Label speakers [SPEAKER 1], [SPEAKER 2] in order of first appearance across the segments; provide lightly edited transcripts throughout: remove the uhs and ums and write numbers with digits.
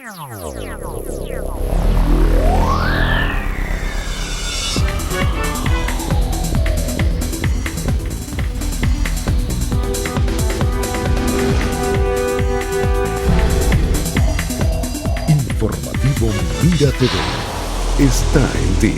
[SPEAKER 1] Informativo Mira TV está en ti.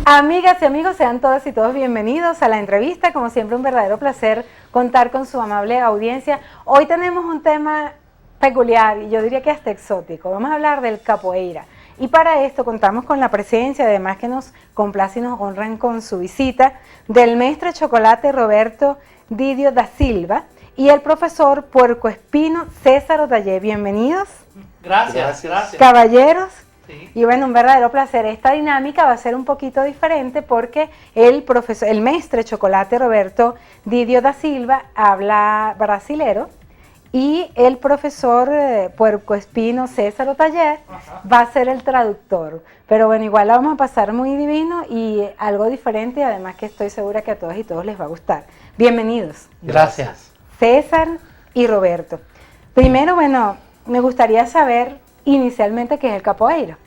[SPEAKER 2] Amigas y amigos, sean todas y todos bienvenidos a la entrevista. Como siempre, un verdadero placer contar con su amable audiencia. Hoy tenemos un tema peculiar y yo diría que hasta exótico. Vamos a hablar del capoeira. Y para esto contamos con la presencia, además que nos complace y nos honran con su visita, del mestre chocolate Roberto Didio da Silva y el profesor puercoespino César Otaller. Bienvenidos.
[SPEAKER 3] Gracias.
[SPEAKER 2] Caballeros.
[SPEAKER 3] Sí.
[SPEAKER 2] Y bueno, un verdadero placer. Esta dinámica va a ser un poquito diferente porque el mestre chocolate Roberto Didio da Silva habla brasilero y el profesor puercoespino César Otaller va a ser el traductor. Pero bueno, igual la vamos a pasar muy divino y algo diferente, además que estoy segura que a todas y todos les va a gustar. Bienvenidos.
[SPEAKER 3] Gracias.
[SPEAKER 2] César y Roberto. Primero, bueno, me gustaría saber inicialmente qué es el capoeira.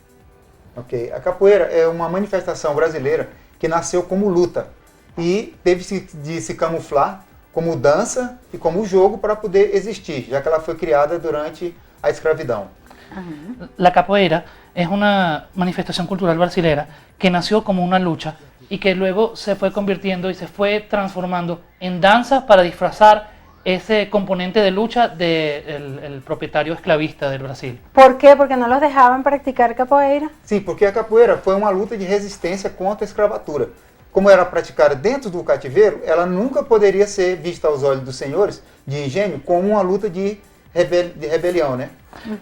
[SPEAKER 4] Ok, a capoeira é uma manifestação brasileira que nasceu como luta e teve de se camuflar como dança e como jogo para poder existir, já que ela foi criada durante a escravidão.
[SPEAKER 3] La capoeira es una manifestación cultural brasilera que nació como una lucha y que luego se fue convirtiendo y se fue transformando en danza para disfrazar ese componente de lucha del propietario esclavista del Brasil.
[SPEAKER 2] ¿Por qué? Porque no los dejaban practicar capoeira.
[SPEAKER 4] Sim, porque a capoeira foi uma luta de resistência contra a escravatura. Como era praticada dentro do cativeiro, ela nunca poderia ser vista aos olhos dos senhores de engenho como uma luta de rebelião, né?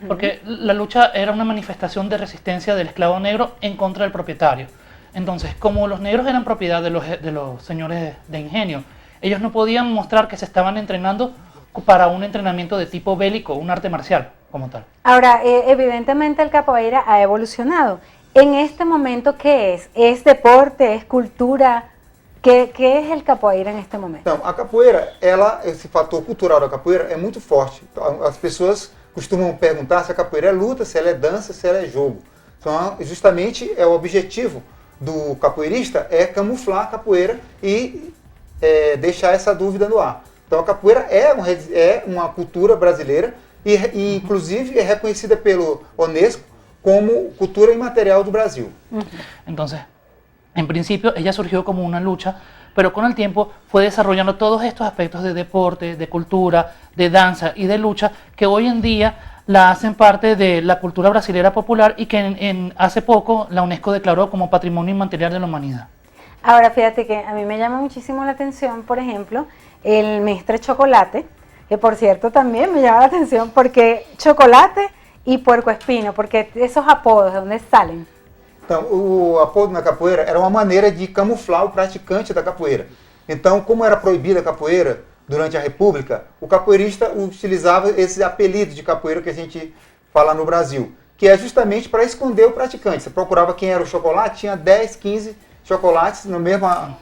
[SPEAKER 3] Porque la lucha era una manifestación de resistencia del esclavo negro en contra del propietario. Entonces, como los negros eran propiedad de los señores de ingenio, ellos no podían mostrar que se estaban entrenando para un entrenamiento de tipo bélico, un arte marcial como tal.
[SPEAKER 2] Ahora, evidentemente el capoeira ha evolucionado. En este momento, ¿qué es? ¿Es deporte? ¿Es cultura? ¿Qué es el capoeira en este momento?
[SPEAKER 4] Então, a capoeira, esse fator cultural da capoeira é muito forte. Então, as pessoas costumam perguntar se a capoeira é luta, se ela é dança, se ela é jogo. Então, justamente, o objetivo do capoeirista é camuflar a capoeira e deixar essa dúvida no ar. Então a capoeira é uma cultura brasileira e inclusive é reconhecida pelo Unesco como cultura inmaterial do Brasil.
[SPEAKER 3] Entonces, en principio ella surgió como una lucha, pero con el tiempo fue desarrollando todos estos aspectos de deporte, de cultura, de danza y de lucha que hoy en día la hacen parte de la cultura brasilera popular y que hace poco la UNESCO declaró como Patrimonio Inmaterial de la Humanidad.
[SPEAKER 2] Ahora, fíjate que a mí me llama muchísimo la atención, por ejemplo, el mestre chocolate, que por cierto también me llama la atención porque chocolate y puercoespino, porque esos apodos, ¿de dónde salen?
[SPEAKER 4] Então, o apodo na capoeira era uma maneira de camuflar o praticante da capoeira. Então, como era proibida a capoeira durante a República, o capoeirista utilizava esse apelido de capoeira que a gente fala no Brasil, que é justamente para esconder o praticante. Você procurava quem era o chocolate, tinha 10, 15 chocolates na mesma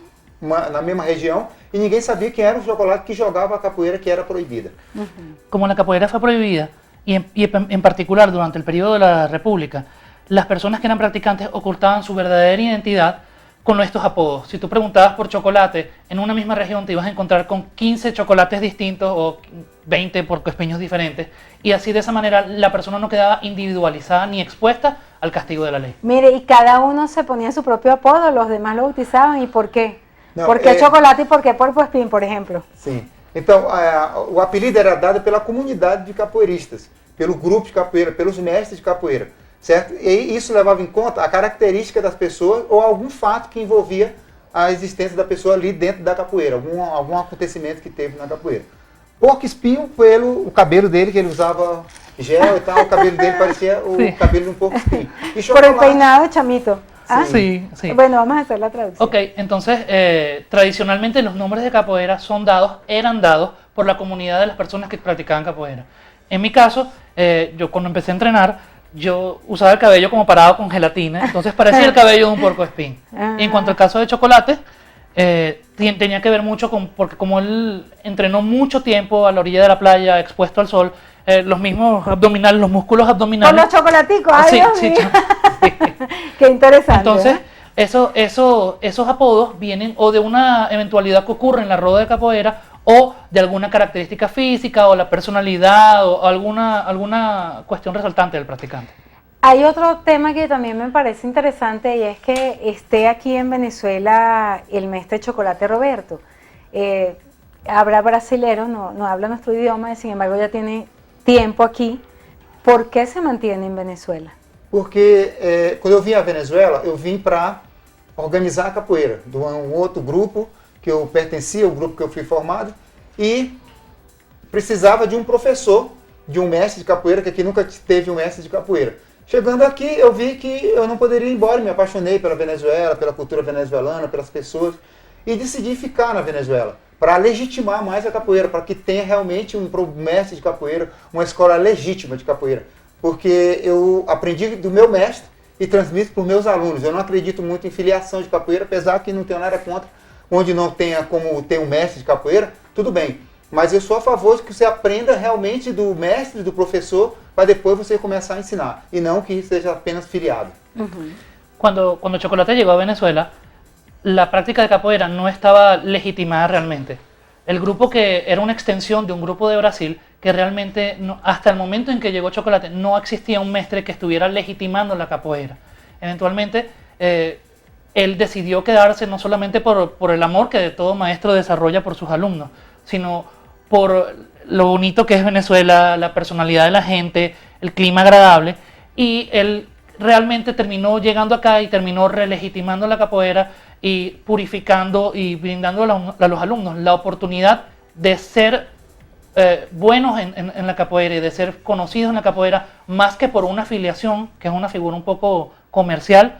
[SPEAKER 4] região e ninguém sabia quem era o chocolate que jogava a capoeira que era proibida.
[SPEAKER 3] Como la capoeira fue prohibida y en particular durante el periodo de la República, las personas que eran practicantes ocultaban su verdadera identidad con estos apodos. Si tú preguntabas por chocolate, en una misma región te ibas a encontrar con 15 chocolates distintos o 20 puercoespíneos diferentes y así de esa manera la persona no quedaba individualizada ni expuesta al castigo de la ley.
[SPEAKER 2] Mire, y cada uno se ponía su propio apodo, los demás lo bautizaban, ¿y por qué?
[SPEAKER 4] Não,
[SPEAKER 2] ¿Por qué chocolate y por qué puercoespín, por ejemplo?
[SPEAKER 4] Sim. Então, o apelido era dado pela comunidade de capoeiristas, pelo grupo de capoeira, pelos mestres de capoeira, certo? E isso levava em conta a característica das pessoas ou algum fato que envolvia a existência da pessoa ali dentro da capoeira, algum acontecimento que teve na capoeira. Porco-espinho pelo cabelo dele, que ele usava gel e tal, o cabelo dele parecia o cabelo de um porco-espinho. E
[SPEAKER 2] Por el peinado de chamito. ¿Ah?
[SPEAKER 3] Sí.
[SPEAKER 2] Bueno, vamos a hacer la traducción.
[SPEAKER 3] Ok, entonces tradicionalmente los nombres de capoeira eran dados por la comunidad de las personas que practicaban capoeira. En mi caso, yo cuando empecé a entrenar, yo usaba el cabello como parado con gelatina, entonces parecía el cabello de un puercoespín. Y en cuanto al caso de chocolate, tenía que ver mucho porque como él entrenó mucho tiempo a la orilla de la playa, expuesto al sol, los mismos abdominales, los músculos
[SPEAKER 2] Con
[SPEAKER 3] abdominales.
[SPEAKER 2] los chocolaticos, ay,
[SPEAKER 3] Sí,
[SPEAKER 2] Dios
[SPEAKER 3] sí,
[SPEAKER 2] mío.
[SPEAKER 3] sí.
[SPEAKER 2] Qué interesante.
[SPEAKER 3] Entonces,
[SPEAKER 2] ¿eh?
[SPEAKER 3] esos apodos vienen o de una eventualidad que ocurre en la rueda de capoeira o de alguna característica física o la personalidad o alguna cuestión resaltante del practicante.
[SPEAKER 2] Hay otro tema que también me parece interesante y es que esté aquí en Venezuela el mestre Chocolate Roberto. Habla brasilero, no habla nuestro idioma, sin embargo ya tiene tiempo aqui. Por que se mantém em Venezuela?
[SPEAKER 4] Porque quando eu vim à Venezuela, eu vim para organizar a capoeira, de um outro grupo que eu pertencia, o grupo que eu fui formado, e precisava de um professor, de um mestre de capoeira, que aqui nunca teve um mestre de capoeira. Chegando aqui, eu vi que eu não poderia ir embora, me apaixonei pela Venezuela, pela cultura venezuelana, pelas pessoas, e decidi ficar na Venezuela, para legitimar mais a capoeira, para que tenha realmente um mestre de capoeira, uma escola legítima de capoeira. Porque eu aprendi do meu mestre e transmito para os meus alunos. Eu não acredito muito em filiação de capoeira, apesar que não tenho nada contra, onde não tenha como ter um mestre de capoeira, tudo bem. Mas eu sou a favor de que você aprenda realmente do mestre, do professor, para depois você começar a ensinar, e não que seja apenas filiado.
[SPEAKER 3] Cuando Chocolate llegó a Venezuela, la práctica de capoeira no estaba legitimada realmente. El grupo que era una extensión de un grupo de Brasil, que realmente hasta el momento en que llegó Chocolate no existía un mestre que estuviera legitimando la capoeira. Eventualmente él decidió quedarse no solamente por el amor que todo maestro desarrolla por sus alumnos, sino por lo bonito que es Venezuela, la personalidad de la gente, el clima agradable, y él realmente terminó llegando acá y terminó relegitimando la capoeira y purificando y brindando a los alumnos la oportunidad de ser buenos en la capoeira y de ser conocidos en la capoeira, más que por una afiliación, que es una figura un poco comercial,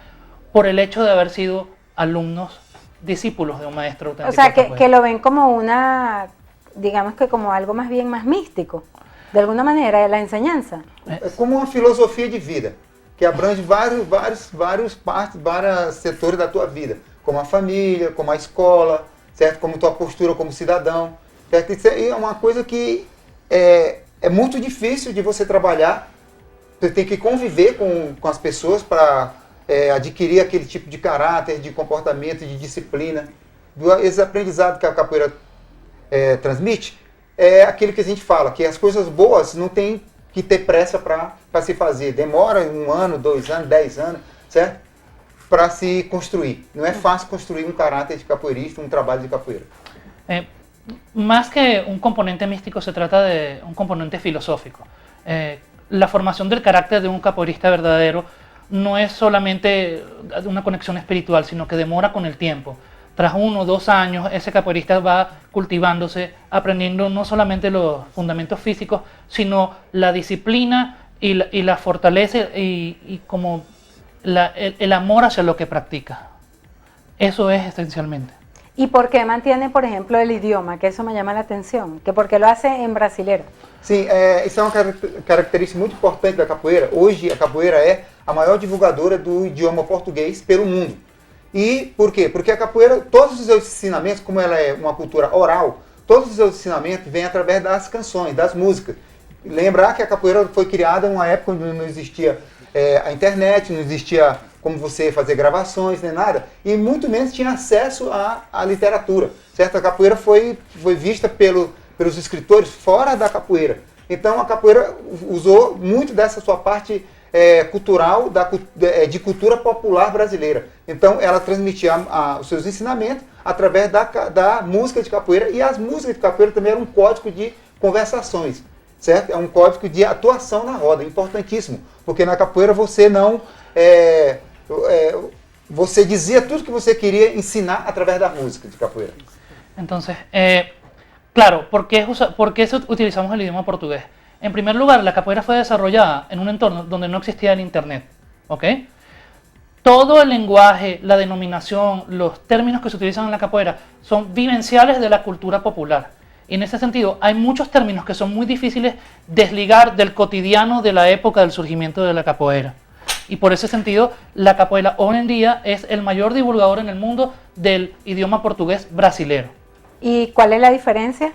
[SPEAKER 3] por el hecho de haber sido alumnos, discípulos de un maestro auténtico.
[SPEAKER 2] O sea,
[SPEAKER 3] de capoeira.
[SPEAKER 2] que lo ven como una, digamos que como algo más bien más místico, de alguna manera, de la enseñanza.
[SPEAKER 4] É como uma filosofia de vida, que abrange vários setores da tua vida, como a família, como a escola, certo? Como tua postura como cidadão, certo? Isso é uma coisa que é muito difícil de você trabalhar. Você tem que conviver com as pessoas para adquirir aquele tipo de caráter, de comportamento, de disciplina. Esse aprendizado que a capoeira transmite é aquele que a gente fala, que as coisas boas não tem que ter pressa para se fazer. Demora 1 ano, 2 anos, 10 anos, certo? Para se construir. Não é fácil construir um caráter de capoeirista, um trabalho de capoeira.
[SPEAKER 3] Más que un componente místico, se trata de un componente filosófico. La formación del carácter de un capoeirista verdadero no es solamente una conexión espiritual, sino que demora con el tiempo. Tras 1 o 2 años, ese capoeirista va cultivándose, aprendiendo no solamente los fundamentos físicos, sino la disciplina y la fortaleza y como el amor hacia lo que practica. Eso es esencialmente.
[SPEAKER 2] ¿Y por qué mantiene, por ejemplo, el idioma? Que eso me llama la atención. Que porque lo hace en brasilero.
[SPEAKER 4] Sim, isso é uma característica muito importante da capoeira. Hoje a capoeira é a maior divulgadora do idioma português pelo mundo. E por quê? Porque a capoeira, todos os seus ensinamentos, como ela é uma cultura oral, todos os seus ensinamentos vêm através das canções, das músicas. Lembrar que a capoeira foi criada em uma época onde não existia a internet, não existia como você fazer gravações, nem nada, e muito menos tinha acesso à literatura, certo? A capoeira foi vista pelos escritores fora da capoeira. Então a capoeira usou muito dessa sua parte cultural, de cultura popular brasileira. Então ela transmitia os seus ensinamentos através da música de capoeira, e as músicas de capoeira também eram um código de conversações, certo? É um código de atuação na roda, importantíssimo, porque na capoeira você não... você dizia tudo que você queria ensinar através da música de capoeira.
[SPEAKER 3] Entonces, claro, ¿por qué utilizamos el idioma portugués? En primer lugar, la capoeira fue desarrollada en un entorno donde no existía el internet, ¿ok? Todo el lenguaje, la denominación, los términos que se utilizan en la capoeira son vivenciales de la cultura popular. Y en ese sentido, hay muchos términos que son muy difíciles de desligar del cotidiano de la época del surgimiento de la capoeira. Y por ese sentido, la capoeira hoy en día es el mayor divulgador en el mundo del idioma portugués brasilero.
[SPEAKER 2] ¿Y cuál es la diferencia?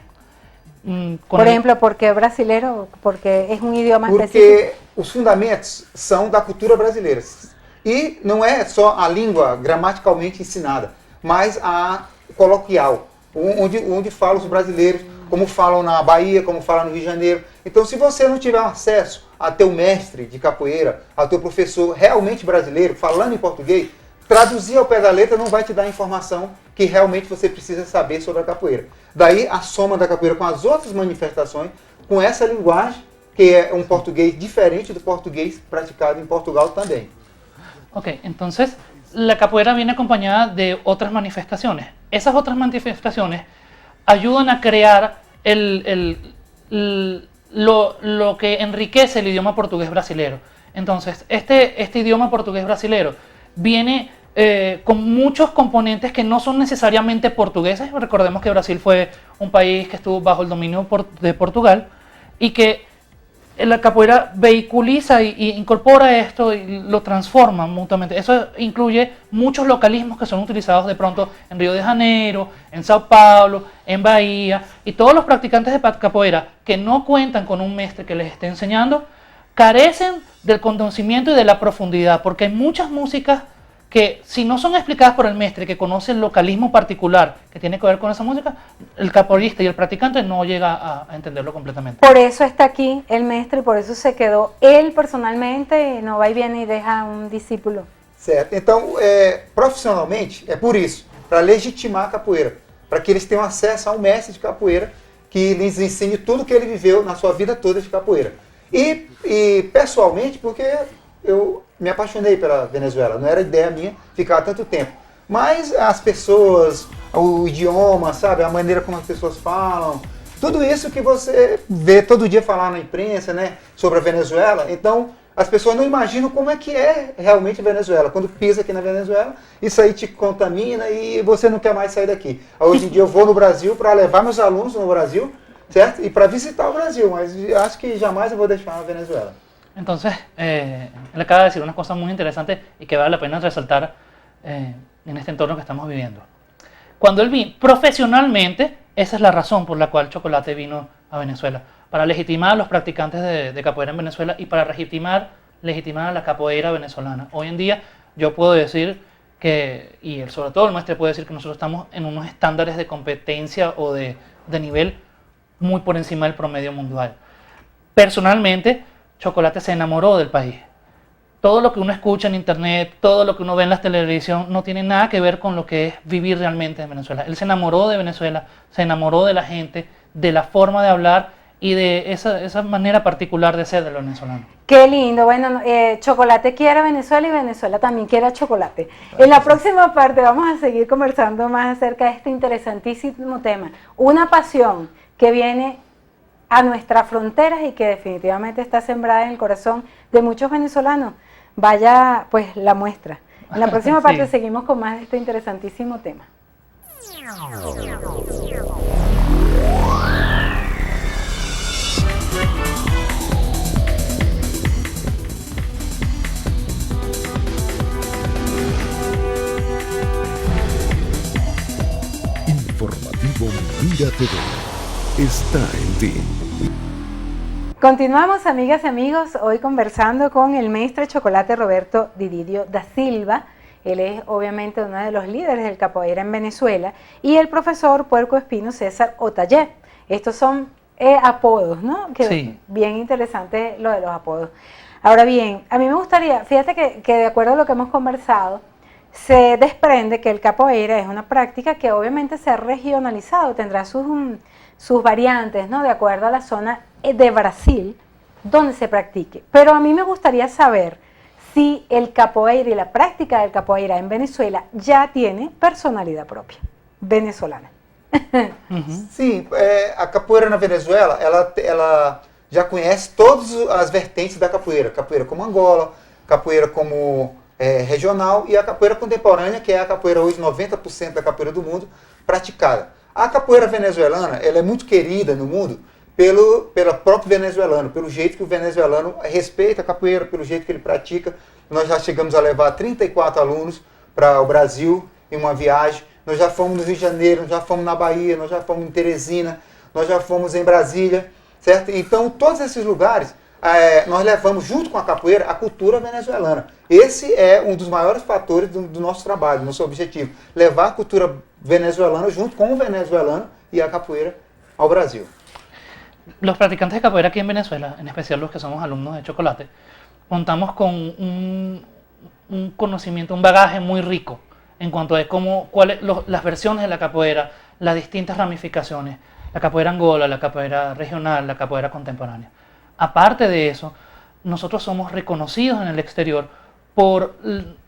[SPEAKER 2] Por ejemplo, ¿por qué brasileiro? Porque es un idioma
[SPEAKER 4] Porque
[SPEAKER 2] específico.
[SPEAKER 4] os fundamentos são da cultura brasileira. E não é só a língua gramaticalmente ensinada, mas a coloquial, onde falam os brasileiros, como falam na Bahia, como falam no Rio de Janeiro. Então, se você não tiver acesso a teu mestre de capoeira, a teu professor realmente brasileiro, falando em português, traduzir ao pé da letra não vai te dar a informação que realmente você precisa saber sobre a capoeira. Daí a soma da capoeira com as outras manifestações, com essa linguagem, que é um português diferente do português praticado em Portugal também.
[SPEAKER 3] Ok, entonces la capoeira viene acompañada de otras manifestaciones. Esas otras manifestaciones ayudan a crear lo que enriquece el idioma portugués brasilero. Entonces, este idioma portugués brasilero viene con muchos componentes que no son necesariamente portugueses. Recordemos que Brasil fue un país que estuvo bajo el dominio de Portugal y que la capoeira vehiculiza y incorpora esto y lo transforma mutuamente. Eso incluye muchos localismos que son utilizados de pronto en Río de Janeiro, en Sao Paulo, en Bahía, y todos los practicantes de capoeira que no cuentan con un maestre que les esté enseñando carecen del conocimiento y de la profundidad, porque hay muchas músicas que si no son explicadas por el maestre que conoce el localismo particular que tiene que ver con esa música, el capoeirista y el practicante no llega a entenderlo completamente.
[SPEAKER 2] Por eso está aquí el maestro y por eso se quedó él personalmente, no va y viene y deja un discípulo.
[SPEAKER 4] Certo. Então, profissionalmente, é por isso, para legitimar a capoeira, para que eles tenham acesso a um mestre de capoeira que lhes ensine tudo que ele viveu na sua vida toda de capoeira. E pessoalmente, porque eu me apaixonei pela Venezuela, não era ideia minha ficar tanto tempo. Mas as pessoas, o idioma, sabe, a maneira como as pessoas falam, tudo isso que você vê todo dia falar na imprensa, né, sobre a Venezuela, então as pessoas não imaginam como é que é realmente a Venezuela. Quando pisa aqui na Venezuela, isso aí te contamina e você não quer mais sair daqui. Hoje em dia eu vou no Brasil para levar meus alunos no Brasil, certo? E para visitar o Brasil, mas acho que jamais eu vou deixar a Venezuela.
[SPEAKER 3] Entonces, él acaba de decir unas cosas muy interesantes y que vale la pena resaltar en este entorno que estamos viviendo. Cuando él vino profesionalmente, esa es la razón por la cual Chocolate vino a Venezuela, para legitimar a los practicantes de capoeira en Venezuela y para legitimar a la capoeira venezolana. Hoy en día yo puedo decir que, y sobre todo el maestro puede decir que nosotros estamos en unos estándares de competencia o de nivel muy por encima del promedio mundial. Personalmente, Chocolate se enamoró del país. Todo lo que uno escucha en internet, todo lo que uno ve en la televisión, no tiene nada que ver con lo que es vivir realmente en Venezuela. Él se enamoró de Venezuela, se enamoró de la gente, de la forma de hablar y de esa manera particular de ser de los venezolanos.
[SPEAKER 2] Qué lindo. Bueno, Chocolate quiere a Venezuela y Venezuela también quiere a Chocolate. En la próxima parte vamos a seguir conversando más acerca de este interesantísimo tema. Una pasión que viene a nuestras fronteras y que definitivamente está sembrada en el corazón de muchos venezolanos. Vaya pues la muestra. En la próxima parte seguimos con más de este interesantísimo tema.
[SPEAKER 1] Informativo Mira TV está en ti.
[SPEAKER 2] Continuamos, amigas y amigos, hoy conversando con el maestro Chocolate Roberto Dididio da Silva. Él es obviamente uno de los líderes del capoeira en Venezuela, y el profesor Puerco Espino César Otayé. Estos son apodos, ¿no? Que
[SPEAKER 3] sí.
[SPEAKER 2] Bien interesante lo de los apodos. Ahora bien, a mí me gustaría, fíjate que de acuerdo a lo que hemos conversado, se desprende que el capoeira es una práctica que obviamente se ha regionalizado, tendrá sus variantes, ¿no? De acuerdo a la zona de Brasil donde se practique. Pero a mí me gustaría saber si el capoeira y la práctica del capoeira en Venezuela ya tiene personalidad propia venezolana.
[SPEAKER 4] Sim, a capoeira na Venezuela, ela já conhece todas as vertentes da capoeira. Capoeira como Angola, capoeira como regional e a capoeira contemporânea, que é a capoeira hoje 90% da capoeira do mundo praticada. A capoeira venezuelana, ela é muito querida no mundo pelo próprio venezuelano, pelo jeito que o venezuelano respeita a capoeira, pelo jeito que ele pratica. Nós já chegamos a levar 34 alunos para o Brasil em uma viagem. Nós já fomos no Rio de Janeiro, nós já fomos na Bahia, nós já fomos em Teresina, nós já fomos em Brasília, certo? Então, todos esses lugares, nós levamos junto com a capoeira a cultura venezuelana. Esse é um dos maiores fatores do nosso trabalho, do nosso objetivo, levar a cultura venezuelana junto com o venezuelano y a capoeira al Brasil.
[SPEAKER 3] Los practicantes de capoeira aquí en Venezuela, en especial los que somos alumnos de Chocolate, contamos con un conocimiento, un bagaje muy rico en cuanto a las versiones de la capoeira, las distintas ramificaciones, la capoeira angola, la capoeira regional, la capoeira contemporánea. Aparte de eso, nosotros somos reconocidos en el exterior por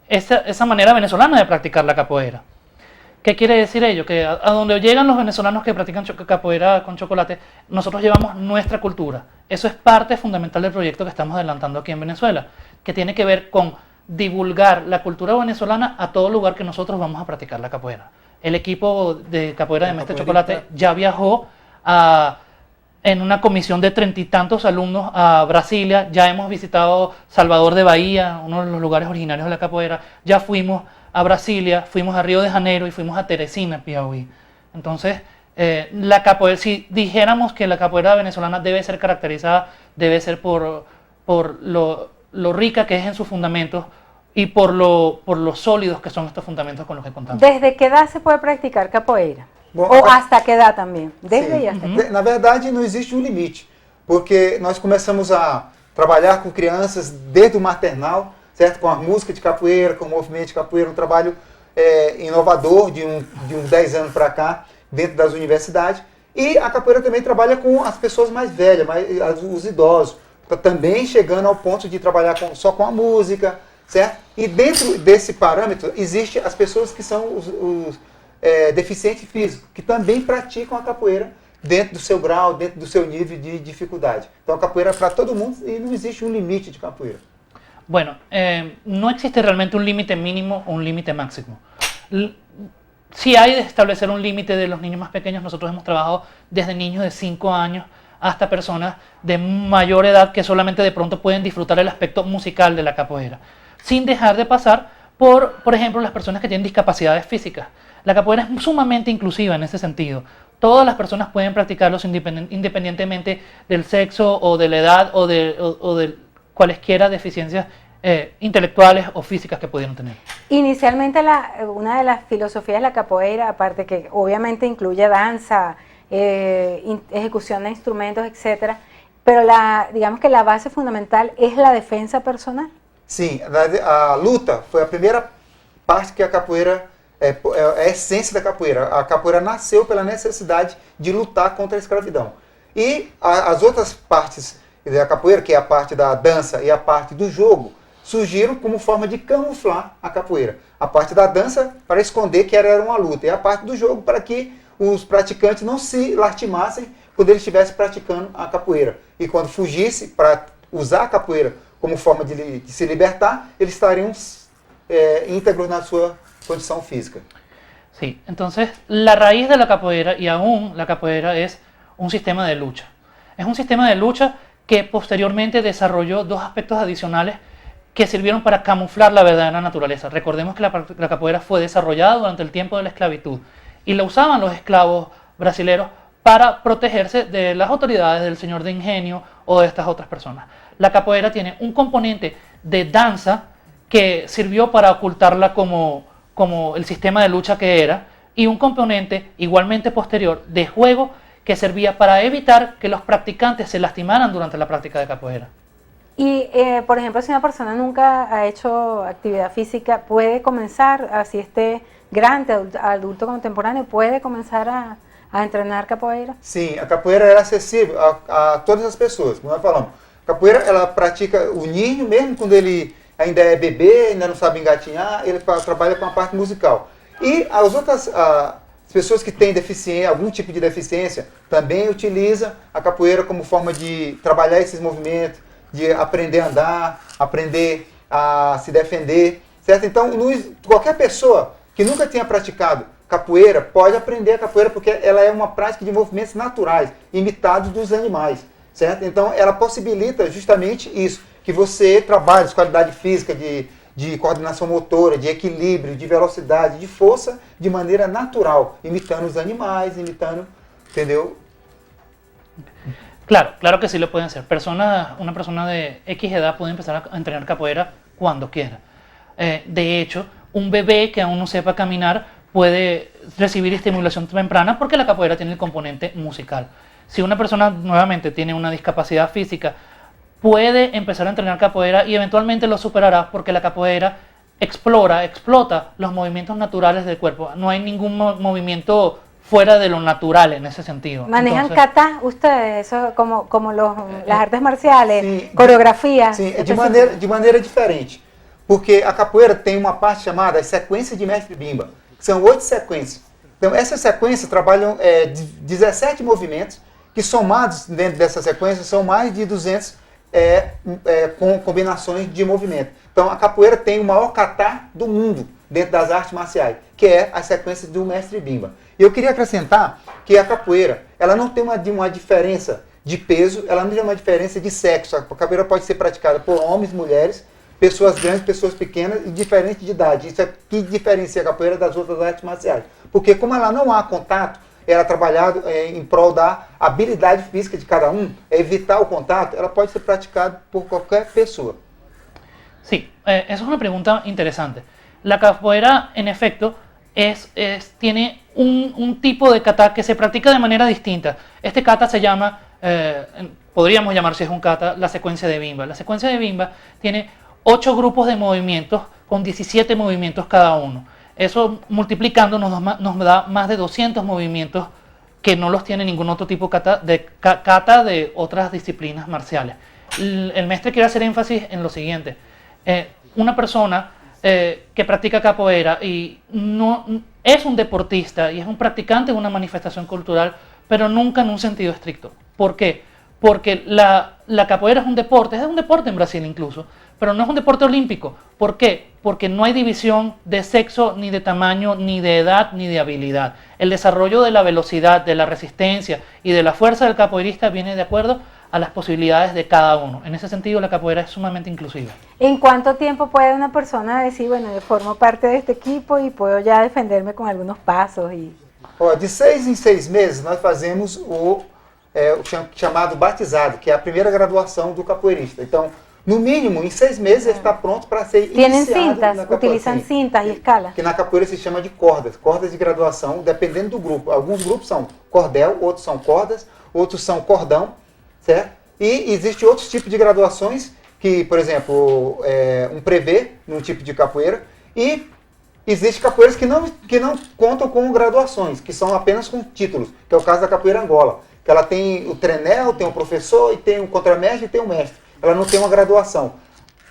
[SPEAKER 3] esa manera venezolana de practicar la capoeira. ¿Qué quiere decir ello? Que a donde llegan los venezolanos que practican capoeira con chocolate, nosotros llevamos nuestra cultura. Eso es parte fundamental del proyecto que estamos adelantando aquí en Venezuela, que tiene que ver con divulgar la cultura venezolana a todo lugar que nosotros vamos a practicar la capoeira. El equipo de capoeira de Mestre Chocolate ya viajó en una comisión de 30 y tantos alumnos a Brasilia, ya hemos visitado Salvador de Bahía, uno de los lugares originarios de la capoeira, ya fuimos a Brasilia, fuimos a Río de Janeiro y fuimos a Teresina, Piauí. Entonces, la capoeira, si dijéramos que la capoeira venezolana debe ser caracterizada, debe ser por lo rica que es en sus fundamentos y por lo sólidos que son estos fundamentos con los que contamos.
[SPEAKER 2] ¿Desde qué edad se puede practicar capoeira?
[SPEAKER 4] Bom,
[SPEAKER 2] Ou hasta que edad também? Desde aí hasta aqui?
[SPEAKER 4] Na verdade, não existe um limite, porque nós começamos a trabalhar com crianças desde o maternal, certo? Com a música de capoeira, com o movimento de capoeira, um trabalho inovador de uns 10 anos para cá, dentro das universidades. E a capoeira também trabalha com as pessoas mais velhas, os idosos, também chegando ao ponto de trabalhar só com a música, certo? E dentro desse parâmetro, existe as pessoas que são os deficientes físicos, que também praticam a capoeira dentro do seu grau, dentro do seu nível de dificuldade. Então a capoeira é para todo mundo e não existe um limite de capoeira.
[SPEAKER 3] Bueno, no existe realmente un límite mínimo o un límite máximo. Si hay de establecer un límite de los niños más pequeños, nosotros hemos trabajado desde niños de 5 años hasta personas de mayor edad que solamente de pronto pueden disfrutar el aspecto musical de la capoeira, sin dejar de pasar por ejemplo, las personas que tienen discapacidades físicas. La capoeira es sumamente inclusiva en ese sentido. Todas las personas pueden practicarlos independientemente del sexo o de la edad o de cualesquiera deficiencias intelectuales o físicas que pudieran tener.
[SPEAKER 2] Inicialmente una de las filosofías de la capoeira, aparte que obviamente incluye danza, ejecución de instrumentos, etcétera, pero digamos que la base fundamental es la defensa personal.
[SPEAKER 4] Sim, a luta foi a primeira parte que a capoeira é a essência da capoeira. A capoeira nasceu pela necessidade de lutar contra a escravidão. E as outras partes da capoeira, que é a parte da dança e a parte do jogo, surgiram como forma de camuflar a capoeira. A parte da dança para esconder que era uma luta, e a parte do jogo para que os praticantes não se lastimassem quando eles estivessem praticando a capoeira. E quando fugisse para usar a capoeira como forma de se libertar, eles estariam íntegros na sua condição física.
[SPEAKER 3] Sí, entonces la raíz de la capoeira, y aún la capoeira, es un sistema de lucha. Es un sistema de lucha que posteriormente desarrolló dos aspectos adicionales que sirvieron para camuflar la verdadera naturaleza. Recordemos que la capoeira fue desarrollada durante el tiempo de la esclavitud y la usaban los esclavos brasileños para protegerse de las autoridades, del señor de ingenio o de estas otras personas. La capoeira tiene un componente de danza que sirvió para ocultarla como el sistema de lucha que era, y un componente igualmente posterior de juego que servía para evitar que los practicantes se lastimaran durante la práctica de capoeira.
[SPEAKER 2] Y, por ejemplo, si una persona nunca ha hecho actividad física, puede comenzar, así esté grande, adulto contemporáneo, puede comenzar a entrenar capoeira?
[SPEAKER 4] Sim, a capoeira era acessível a todas as pessoas, como nós falamos. A capoeira, ela pratica o ninho, mesmo quando ele ainda é bebê, ainda não sabe engatinhar, ele trabalha com a parte musical. E as outras pessoas que têm deficiência, algum tipo de deficiência, também utilizam a capoeira como forma de trabalhar esses movimentos, de aprender a andar, aprender a se defender, certo? Então, qualquer pessoa que nunca tenha praticado capoeira pode aprender a capoeira porque ela é uma prática de movimentos naturais, imitados dos animais, certo? Então, ela possibilita justamente isso, que você trabalhe de qualidade física, de coordenação motora, de equilíbrio, de velocidade, de força, de maneira natural, imitando os animais, imitando, entendeu?
[SPEAKER 3] Claro, claro que sí lo pueden hacer. Una persona de X edad puede empezar a entrenar capoeira cuando quiera. De hecho, un bebé que aún no sepa caminar puede recibir estimulación temprana porque la capoeira tiene el componente musical. Si una persona nuevamente tiene una discapacidad física, puede empezar a entrenar capoeira y eventualmente lo superará porque la capoeira explota los movimientos naturales del cuerpo. No hay ningún movimiento fuera de lo natural en ese sentido.
[SPEAKER 2] ¿Manejan
[SPEAKER 3] Entonces,
[SPEAKER 2] kata ustedes, eso como las artes marciales,
[SPEAKER 4] sim,
[SPEAKER 2] coreografías?
[SPEAKER 4] Sim,
[SPEAKER 2] específicas?
[SPEAKER 4] de maneira diferente. Porque a capoeira tem uma parte chamada sequência de mestre Bimba, que são 8 sequências. Então, essas sequências trabalham 17 movimentos, que somados dentro dessa sequência são mais de 200 com combinações de movimento. Então, a capoeira tem o maior kata do mundo dentro das artes marciais, que é a sequência do mestre Bimba. E eu queria acrescentar que a capoeira, ela não tem uma diferença de peso, ela não tem uma diferença de sexo. A capoeira pode ser praticada por homens, mulheres, pessoas grandes, pessoas pequenas e diferente de idade. Isso é que diferencia a capoeira das outras artes marciais. Porque como ela não há contato, ela é trabalhada em prol da habilidade física de cada um, evitar o contato, ela pode ser praticada por qualquer pessoa.
[SPEAKER 3] sí, esa es una pregunta interesante. La capoeira, en efecto, tiene un tipo de kata que se practica de manera distinta. Este kata se llama, podríamos llamar si es un kata, la secuencia de Bimba. La secuencia de Bimba tiene 8 grupos de movimientos con 17 movimientos cada uno. Eso multiplicando nos da más de 200 movimientos que no los tiene ningún otro tipo kata de otras disciplinas marciales. El maestro quiere hacer énfasis en lo siguiente. Una persona que practica capoeira y no es un deportista y es un practicante de una manifestación cultural, pero nunca en un sentido estricto. ¿Por qué? Porque la capoeira es un deporte en Brasil incluso, pero no es un deporte olímpico. ¿Por qué? Porque no hay división de sexo, ni de tamaño, ni de edad, ni de habilidad. El desarrollo de la velocidad, de la resistencia y de la fuerza del capoeirista viene de acuerdo a las posibilidades de cada uno. En ese sentido, la capoeira es sumamente inclusiva.
[SPEAKER 2] ¿En cuánto tiempo puede una persona decir, bueno, yo formo parte de este equipo y puedo ya defenderme con algunos pasos?
[SPEAKER 4] De 6 em 6 meses, nós fazemos o chamado batizado, que é a primeira graduação do capoeirista. Então, no mínimo, em 6 meses, ele está pronto para ser
[SPEAKER 2] ¿Tienen
[SPEAKER 4] iniciado
[SPEAKER 2] cintas?
[SPEAKER 4] na capoeira.
[SPEAKER 2] ¿Utilizan cintas y escalas?
[SPEAKER 4] Que na capoeira se chama de cordas de graduação, dependendo do grupo. Alguns grupos são cordel, outros são cordas, outros são cordão, certo? E existem outros tipos de graduações, que, por exemplo, um prevê num tipo de capoeira, e existem capoeiras que não contam com graduações, que são apenas com títulos, que é o caso da capoeira Angola, que ela tem o trenel, tem o professor, e tem o contramestre e tem o mestre. Ela não tem uma graduação.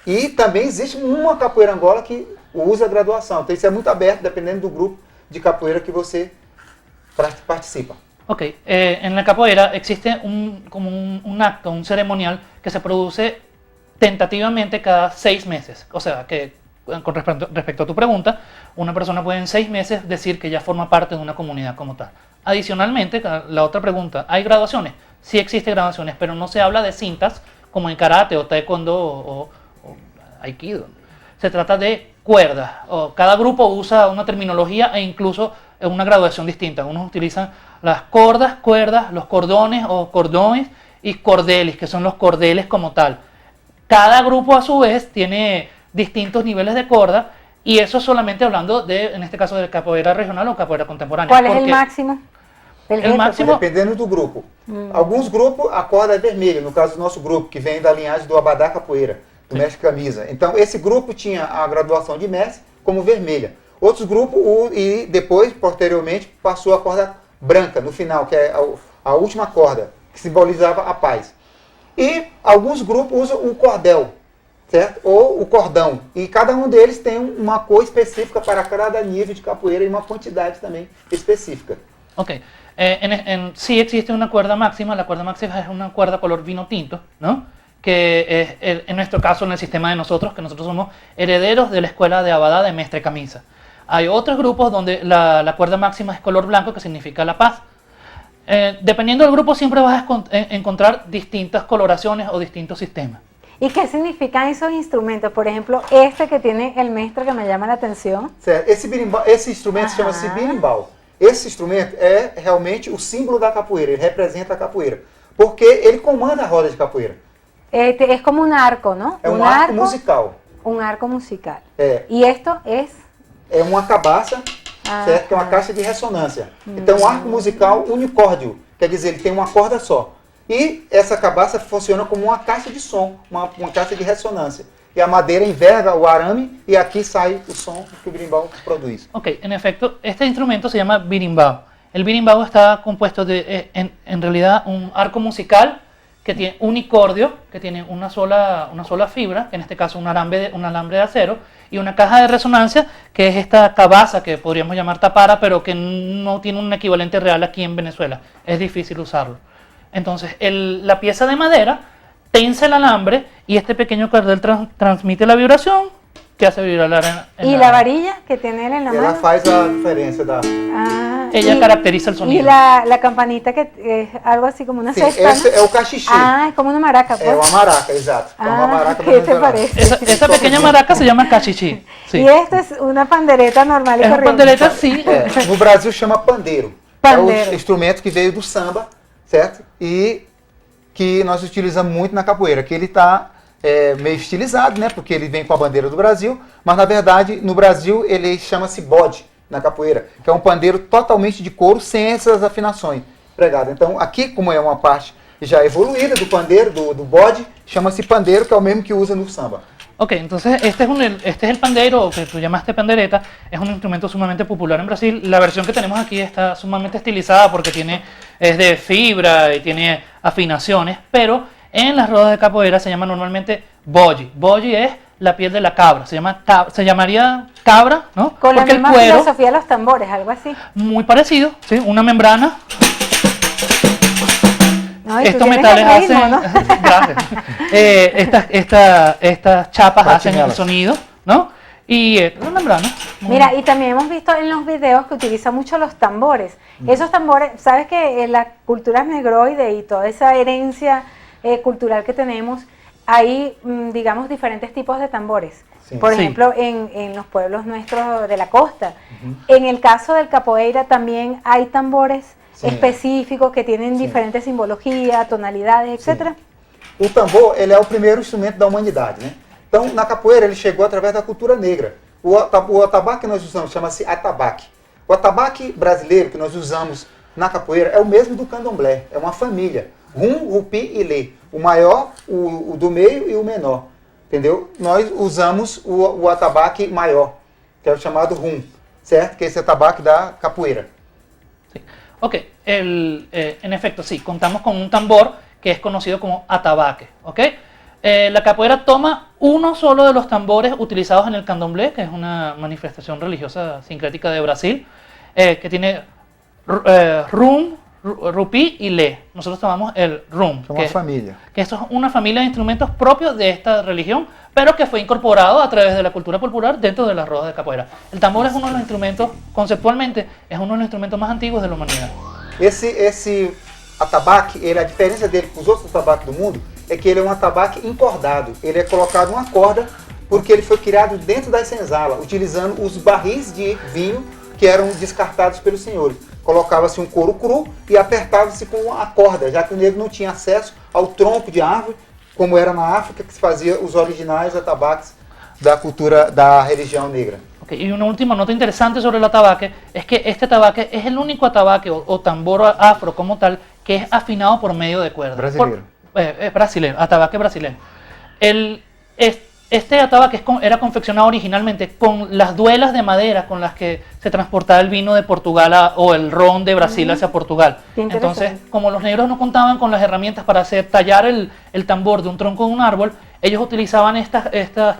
[SPEAKER 4] E também existe uma capoeira Angola que usa graduação. Então isso é muito aberto, dependendo do grupo de capoeira que você participa.
[SPEAKER 3] Ok, en la capoeira existe un acto, un ceremonial que se produce tentativamente cada 6 meses. O sea, que con respecto a tu pregunta, una persona puede en 6 meses decir que ya forma parte de una comunidad como tal. Adicionalmente, la otra pregunta, ¿hay graduaciones? Sí existen graduaciones, pero no se habla de cintas como en karate o taekwondo o aikido. Se trata de cuerdas. Cada grupo usa una terminología e incluso una graduación distinta. Unos utilizan las cuerdas, los cordones o cordones y cordeles, que son los cordeles como tal. Cada grupo a su vez tiene distintos niveles de corda y eso solamente hablando de, en este caso, de capoeira regional o capoeira contemporánea.
[SPEAKER 2] ¿Cuál es el máximo?
[SPEAKER 3] máximo...
[SPEAKER 4] Dependendo do grupo. Alguns grupos a corda é vermelha, no caso do nosso grupo, que vem da linhagem do Abadá Capoeira, do mestre Camisa. Então esse grupo tinha a graduação de mestre como vermelha. Outros grupos, e depois, posteriormente, passou a corda branca no final, que é a última corda, que simbolizava a paz. E alguns grupos usam o cordel, certo? Ou o cordão. E cada um deles tem uma cor específica para cada nível de capoeira e uma quantidade também específica.
[SPEAKER 3] Ok. Sí existe una cuerda máxima. La cuerda máxima es una cuerda color vino tinto, ¿no? Que es, en nuestro caso, en el sistema de nosotros, que nosotros somos herederos de la escuela de Abadá de Mestre Camisa. Hay otros grupos donde la cuerda máxima es color blanco, que significa la paz. Dependiendo del grupo siempre vas a encontrar distintas coloraciones o distintos sistemas.
[SPEAKER 2] ¿Y qué significan esos instrumentos? Por ejemplo, este que tiene el maestro que me llama la atención.
[SPEAKER 4] Certo. Esse instrumento chama-se berimbau. Esse instrumento é realmente o símbolo da capoeira, ele representa a capoeira. porque ele comanda a roda de capoeira.
[SPEAKER 2] Es como un arco, ¿no?
[SPEAKER 4] É um arco musical.
[SPEAKER 2] Un arco musical.
[SPEAKER 4] É.
[SPEAKER 2] Y esto es...
[SPEAKER 4] É uma cabaça, certo? Que é uma caixa de ressonância. Então, um arco musical unicórdio, quer dizer, ele tem uma corda só. E essa cabaça funciona como uma caixa de som, uma caixa de ressonância. E a madeira enverga o arame e aqui sai o som que o berimbau produz.
[SPEAKER 3] Ok, en efecto, este instrumento se llama berimbau. El berimbau está compuesto de, en realidad, un arco musical que tiene unicordio, que tiene una sola fibra, en este caso un alambre de acero, y una caja de resonancia, que es esta cabaza que podríamos llamar tapara, pero que no tiene un equivalente real aquí en Venezuela. Es difícil usarlo. Entonces, la pieza de madera tensa el alambre y este pequeño cordel transmite la vibración que hace vibrar la arena.
[SPEAKER 2] ¿Y la varilla que tiene él en la
[SPEAKER 4] Ela
[SPEAKER 2] mano?
[SPEAKER 4] faz a diferença da...
[SPEAKER 3] Ella caracteriza el sonido.
[SPEAKER 2] Y la campanita que es algo así como una
[SPEAKER 4] Sim,
[SPEAKER 2] cesta,
[SPEAKER 4] esse
[SPEAKER 2] ¿no?
[SPEAKER 4] é o cachixi.
[SPEAKER 2] Ah, es como una maraca, pues.
[SPEAKER 4] É uma maraca, exato. É uma maraca
[SPEAKER 2] ¿qué te
[SPEAKER 4] venezuelana.
[SPEAKER 2] parece?
[SPEAKER 3] Esa pequeña maraca se llama cachichi. Sí.
[SPEAKER 2] Y esto es una pandereta normal y
[SPEAKER 3] Es una
[SPEAKER 2] corriente.
[SPEAKER 3] pandereta, sí.
[SPEAKER 4] É, no Brasil chama pandeiro.
[SPEAKER 2] Pandeiro.
[SPEAKER 4] É o instrumento que veio do samba, certo? E que nós utilizamos muito na capoeira, que ele está meio estilizado, né? Porque ele vem com a bandeira do Brasil, mas na verdade no Brasil ele chama-se bode na capoeira, que é um pandeiro totalmente de couro sem essas afinações pregadas. Então aqui, como é uma parte já evoluída do pandeiro, do bode, chama-se pandeiro, que é o mesmo que usa no samba.
[SPEAKER 3] Ok, entonces este es el pandeiro, que tú llamaste pandereta, es un instrumento sumamente popular en Brasil. La versión que tenemos aquí está sumamente estilizada porque es de fibra y tiene afinaciones, pero en las rodas de capoeira se llama normalmente boji. Boji es la piel de la cabra, se llamaría cabra, ¿no?
[SPEAKER 2] Con la
[SPEAKER 3] porque
[SPEAKER 2] misma
[SPEAKER 3] el cuero,
[SPEAKER 2] filosofía de los tambores, algo así.
[SPEAKER 3] muy parecido, ¿sí? Una membrana.
[SPEAKER 2] No, y tú
[SPEAKER 3] Estos
[SPEAKER 2] tienes
[SPEAKER 3] metales
[SPEAKER 2] el ritmo,
[SPEAKER 3] hacen,
[SPEAKER 2] ¿no?
[SPEAKER 3] gracias. Estas chapas hacen el
[SPEAKER 4] Pachinelas.
[SPEAKER 3] sonido, ¿no? Y la membrana.
[SPEAKER 2] Mira, y también hemos visto en los videos que utiliza mucho los tambores. Esos tambores, sabes que en las culturas negroides y toda esa herencia cultural que tenemos, hay, digamos, diferentes tipos de tambores.
[SPEAKER 4] Sí.
[SPEAKER 2] Por
[SPEAKER 3] Sí.
[SPEAKER 2] ejemplo, en los pueblos nuestros de la costa. En el caso del capoeira también hay tambores
[SPEAKER 4] Sí.
[SPEAKER 2] específicos que tienen
[SPEAKER 4] Sí.
[SPEAKER 2] diferentes simbologías, tonalidades, etcétera.
[SPEAKER 4] O tambor, ele é o primeiro instrumento da humanidade, né? Então, na capoeira, ele chegou através da cultura negra. O atabaque que nós usamos chama-se atabaque. O atabaque brasileiro que nós usamos na capoeira é o mesmo do candomblé, é uma família. Rum, rupi e lê. O maior, o do meio e o menor. Entendeu? Nós usamos o atabaque maior, que é o chamado rum, certo? Que é esse atabaque da capoeira.
[SPEAKER 3] Sí. Ok, en efecto, sí, contamos con un tambor que es conocido como atabaque, ¿ok? La capoeira toma uno solo de los tambores utilizados en el candomblé, que es una manifestación religiosa sincrética de Brasil, que tiene rum, rupí y lé. Nosotros tomamos el rum,
[SPEAKER 4] É uma família.
[SPEAKER 3] que esto es una familia de instrumentos propios de esta religión, pero que fue incorporado a través de la cultura popular dentro de las rodas de capoeira. El tambor es uno de los instrumentos, conceptualmente, es uno de los instrumentos más antiguos de la humanidad.
[SPEAKER 4] Esse atabaque, a diferença dele para os outros atabaques do mundo é que ele é um atabaque encordado. Ele é colocado uma corda porque ele foi criado dentro da senzala, utilizando os barris de vinho que eram descartados pelos senhores. Colocava-se um couro cru e apertava-se com a corda, já que o negro não tinha acesso ao tronco de árvore, como era na África, que se fazia os originais atabaques da cultura da religião negra.
[SPEAKER 3] Okay, y una última nota interesante sobre el atabaque es que este atabaque es el único atabaque o tambor afro como tal que es afinado por medio de cuerdas.
[SPEAKER 4] Brasileiro.
[SPEAKER 3] Brasileño, atabaque brasileño. Este atabaque era confeccionado originalmente con las duelas de madera con las que se transportaba el vino de Portugal o el ron de Brasil hacia Portugal.
[SPEAKER 2] Qué interesante.
[SPEAKER 3] Entonces, como los negros no contaban con las herramientas para tallar el tambor de un tronco de un árbol, ellos utilizaban estas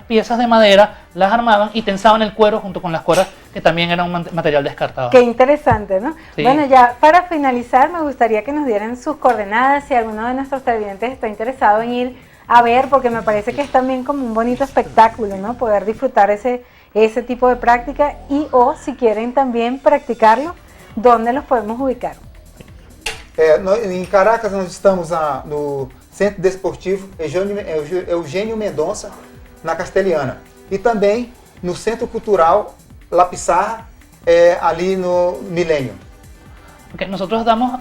[SPEAKER 3] piezas de madera, las armaban y tensaban el cuero junto con las cuerdas, que también era un material descartado.
[SPEAKER 2] Qué interesante, ¿no?
[SPEAKER 3] Sí.
[SPEAKER 2] Bueno, ya para finalizar me gustaría que nos dieran sus coordenadas si alguno de nuestros televidentes está interesado en ir a ver, porque me parece que es también como un bonito espectáculo, ¿no? Poder disfrutar ese tipo de práctica y o si quieren también practicarlo, ¿dónde los podemos ubicar?
[SPEAKER 4] Em Caracas nós estamos no Centro Desportivo Eugênio Mendonça, na Castelhana. E também no Centro Cultural La Pizarra, ali no Milênio.
[SPEAKER 3] Okay, nosotros damos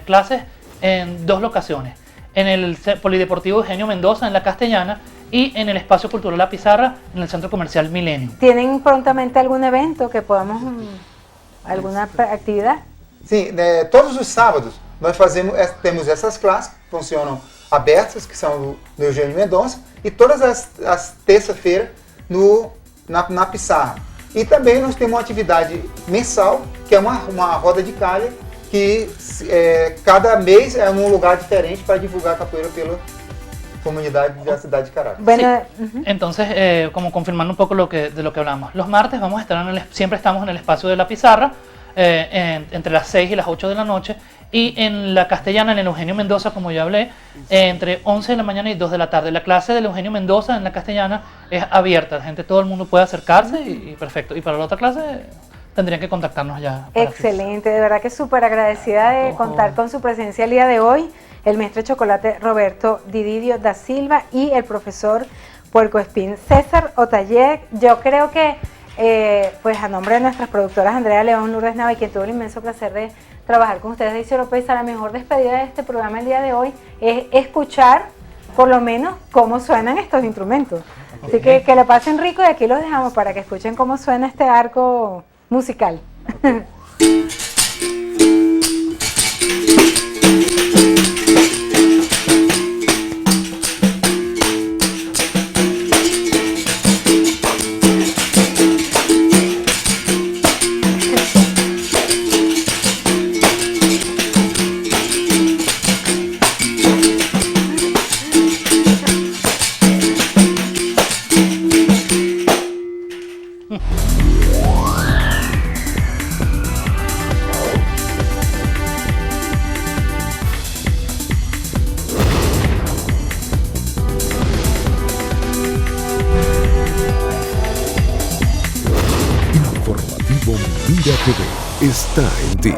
[SPEAKER 3] clases en 2 locaciones, en el Polideportivo Eugenio Mendoza, en la Castellana, y en el Espacio Cultural La Pizarra, en el Centro Comercial Milenio.
[SPEAKER 2] ¿Tienen prontamente algún evento que podamos, alguna actividad?
[SPEAKER 4] Sim, todos os sábados nós temos essas classes que funcionam abertas, que são no Eugênio Mendonça, e todas as terça-feiras na Pissarra. E também nós temos uma atividade mensal, que é uma roda de calha, que cada mês é num lugar diferente para divulgar a capoeira pela comunidad de la ciudad de Caracas.
[SPEAKER 2] Bueno,
[SPEAKER 3] sí. Entonces, como confirmando un poco de lo que hablamos, los martes vamos a estar siempre estamos en el espacio de La Pizarra, entre las 6 y las 8 de la noche, y en la Castellana, en el Eugenio Mendoza, como ya hablé, entre 11 de la mañana y 2 de la tarde. La clase del Eugenio Mendoza en la Castellana es abierta, la gente, todo el mundo puede acercarse y perfecto. Y para la otra clase tendrían que contactarnos ya.
[SPEAKER 2] Excelente, de verdad que súper agradecida de contar con su presencia el día de hoy, el maestro de chocolate Roberto Dididio da Silva y el profesor Puercoespín César Otalle. Yo creo que, pues a nombre de nuestras productoras Andrea León, Lourdes Nava, y quien tuvo el inmenso placer de trabajar con ustedes de Isidro Pérez, la mejor despedida de este programa el día de hoy es escuchar por lo menos cómo suenan estos instrumentos. Así que la pasen rico y aquí los dejamos para que escuchen cómo suena este arco musical.
[SPEAKER 1] Informativo Mira TV está en ti.